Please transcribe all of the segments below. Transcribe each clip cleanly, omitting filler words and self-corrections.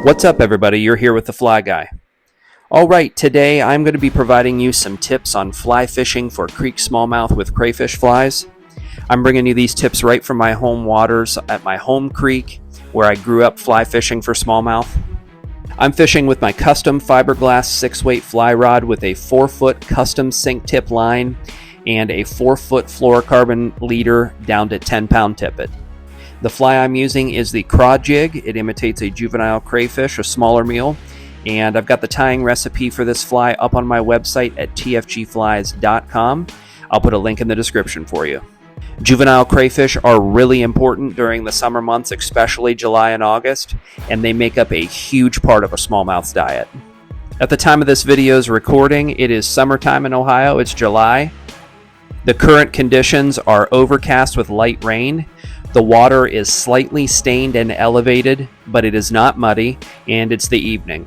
What's up, everybody? You're here with the Fly Guy. Alright, today I'm going to be providing you some tips on fly fishing for creek smallmouth with crayfish flies. I'm bringing you these tips right from my home waters at my home creek where I grew up fly fishing for smallmouth. I'm fishing with my custom fiberglass 6-weight fly rod with a 4-foot custom sink tip line and a 4-foot fluorocarbon leader down to 10-pound tippet. The fly I'm using is the craw jig. It imitates a juvenile crayfish, a smaller meal, and I've got the tying recipe for this fly up on my website at tfgflies.com. I'll put a link in the description for you. Juvenile crayfish are really important during the summer months, especially July and August, and they make up a huge part of a smallmouth's diet. At the time of this video's recording, it is summertime in Ohio. It's July. The current conditions are overcast with light rain. The water is slightly stained and elevated, but it is not muddy, and it's the evening.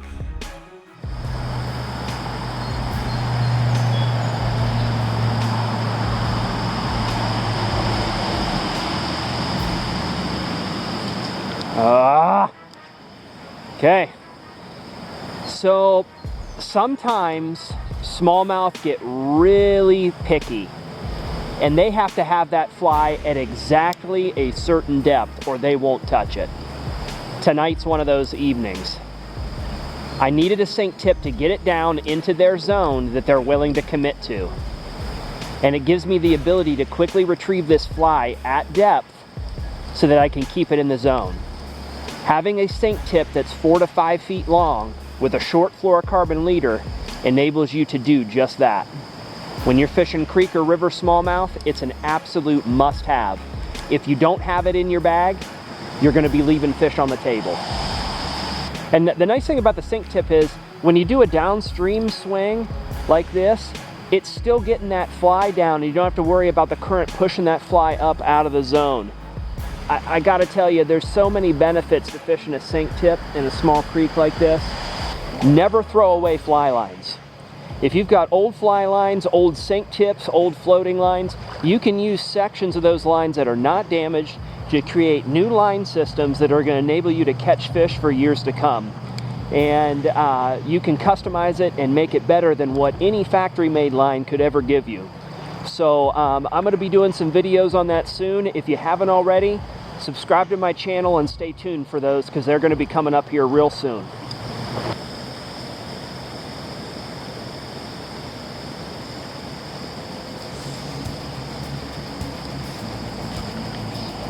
Okay. So sometimes smallmouth get really picky, and they have to have that fly at exactly a certain depth or they won't touch it. Tonight's one of those evenings. I needed a sink tip to get it down into their zone that they're willing to commit to. And it gives me the ability to quickly retrieve this fly at depth so that I can keep it in the zone. Having a sink tip that's 4 to 5 feet long with a short fluorocarbon leader enables you to do just that. When you're fishing creek or river smallmouth, it's an absolute must-have. If you don't have it in your bag, you're going to be leaving fish on the table. And the nice thing about the sink tip is when you do a downstream swing like this, it's still getting that fly down, and you don't have to worry about the current pushing that fly up out of the zone. I got to tell you, there's so many benefits to fishing a sink tip in a small creek like this. Never throw away fly lines. If you've got old fly lines, old sink tips, old floating lines, you can use sections of those lines that are not damaged to create new line systems that are going to enable you to catch fish for years to come. And you can customize it and make it better than what any factory-made line could ever give you. So I'm going to be doing some videos on that soon. If you haven't already, subscribe to my channel and stay tuned for those because they're going to be coming up here real soon.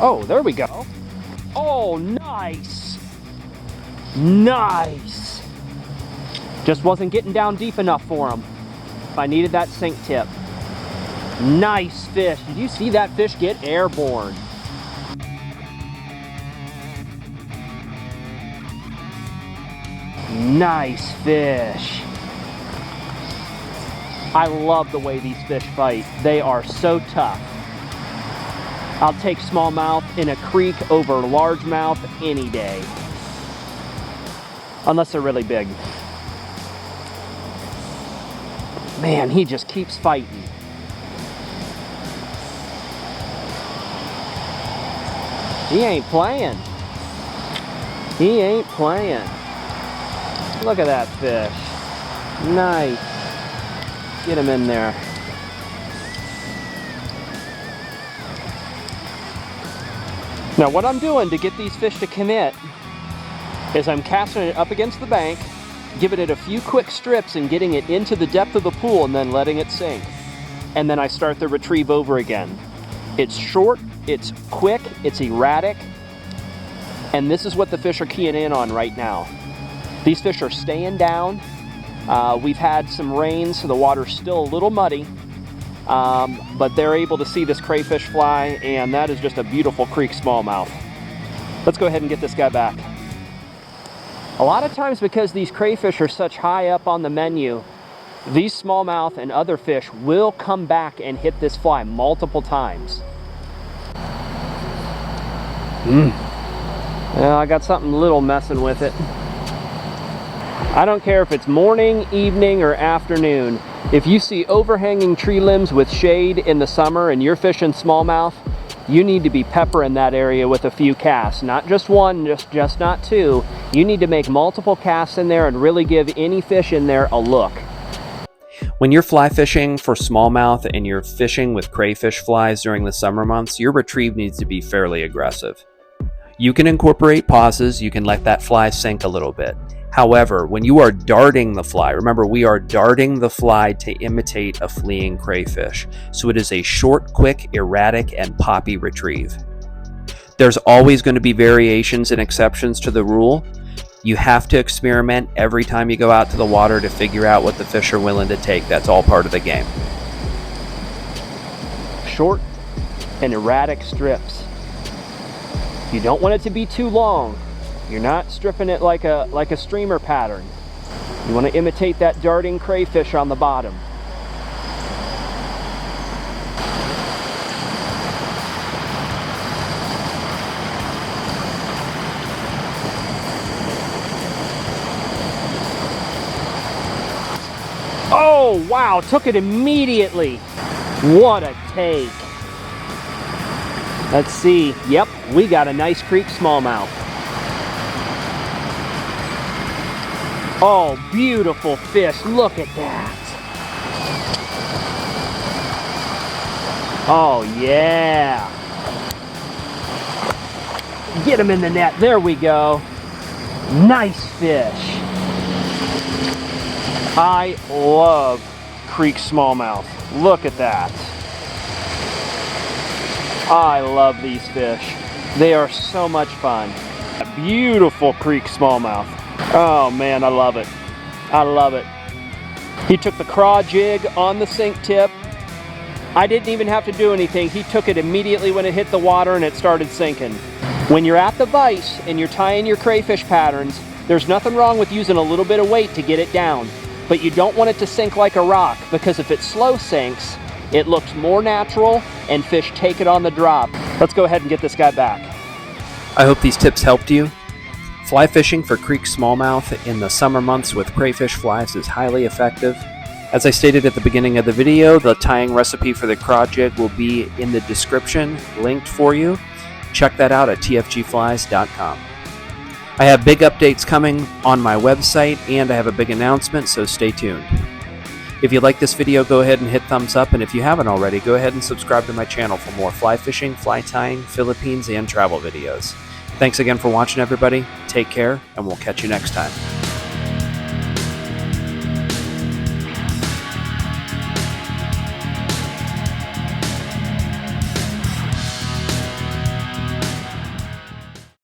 Oh, there we go. Oh, nice. Nice. Just wasn't getting down deep enough for him. I needed that sink tip. Nice fish. Did you see that fish get airborne? Nice fish. I love the way these fish fight. They are so tough. I'll take smallmouth in a creek over largemouth any day. Unless they're really big. Man, he just keeps fighting. He ain't playing. He ain't playing. Look at that fish. Nice. Get him in there. Now what I'm doing to get these fish to commit is I'm casting it up against the bank, giving it a few quick strips and getting it into the depth of the pool and then letting it sink. And then I start the retrieve over again. It's short, it's quick, it's erratic, and this is what the fish are keying in on right now. These fish are staying down. We've had some rain, so the water's still a little muddy. But they're able to see this crayfish fly, and that is just a beautiful creek smallmouth. Let's go ahead and get this guy back. A lot of times, because these crayfish are such high up on the menu, these smallmouth and other fish will come back and hit this fly multiple times. Well, I got something little messing with it. I don't care if it's morning, evening, or afternoon. If you see overhanging tree limbs with shade in the summer and you're fishing smallmouth, you need to be peppering that area with a few casts. Not just one, just not two. You need to make multiple casts in there and really give any fish in there a look. When you're fly fishing for smallmouth and you're fishing with crayfish flies during the summer months, your retrieve needs to be fairly aggressive. You can incorporate pauses, you can let that fly sink a little bit. However, when you are darting the fly, remember we are darting the fly to imitate a fleeing crayfish. So it is a short, quick, erratic, and poppy retrieve. There's always going to be variations and exceptions to the rule. You have to experiment every time you go out to the water to figure out what the fish are willing to take. That's all part of the game. Short and erratic strips. You don't want it to be too long. You're not stripping it like a streamer pattern. You want to imitate that darting crayfish on the bottom. Oh, wow, took it immediately. What a take. Let's see. Yep, we got a nice creek smallmouth. Oh, beautiful fish. Look at that. Oh, yeah. Get him in the net. There we go. Nice fish. I love creek smallmouth. Look at that. I love these fish. They are so much fun. A beautiful creek smallmouth. Oh man, I love it. I love it. He took the craw jig on the sink tip. I didn't even have to do anything. He took it immediately when it hit the water and it started sinking. When you're at the vise and you're tying your crayfish patterns, there's nothing wrong with using a little bit of weight to get it down. But you don't want it to sink like a rock, because if it slow sinks, it looks more natural and fish take it on the drop. Let's go ahead and get this guy back. I hope these tips helped you. Fly fishing for creek smallmouth in the summer months with crayfish flies is highly effective. As I stated at the beginning of the video, the tying recipe for the craw jig will be in the description, linked for you. Check that out at tfgflies.com. I have big updates coming on my website, and I have a big announcement, so stay tuned. If you like this video, go ahead and hit thumbs up, and if you haven't already, go ahead and subscribe to my channel for more fly fishing, fly tying, Philippines, and travel videos. Thanks again for watching, everybody. Take care, and we'll catch you next time.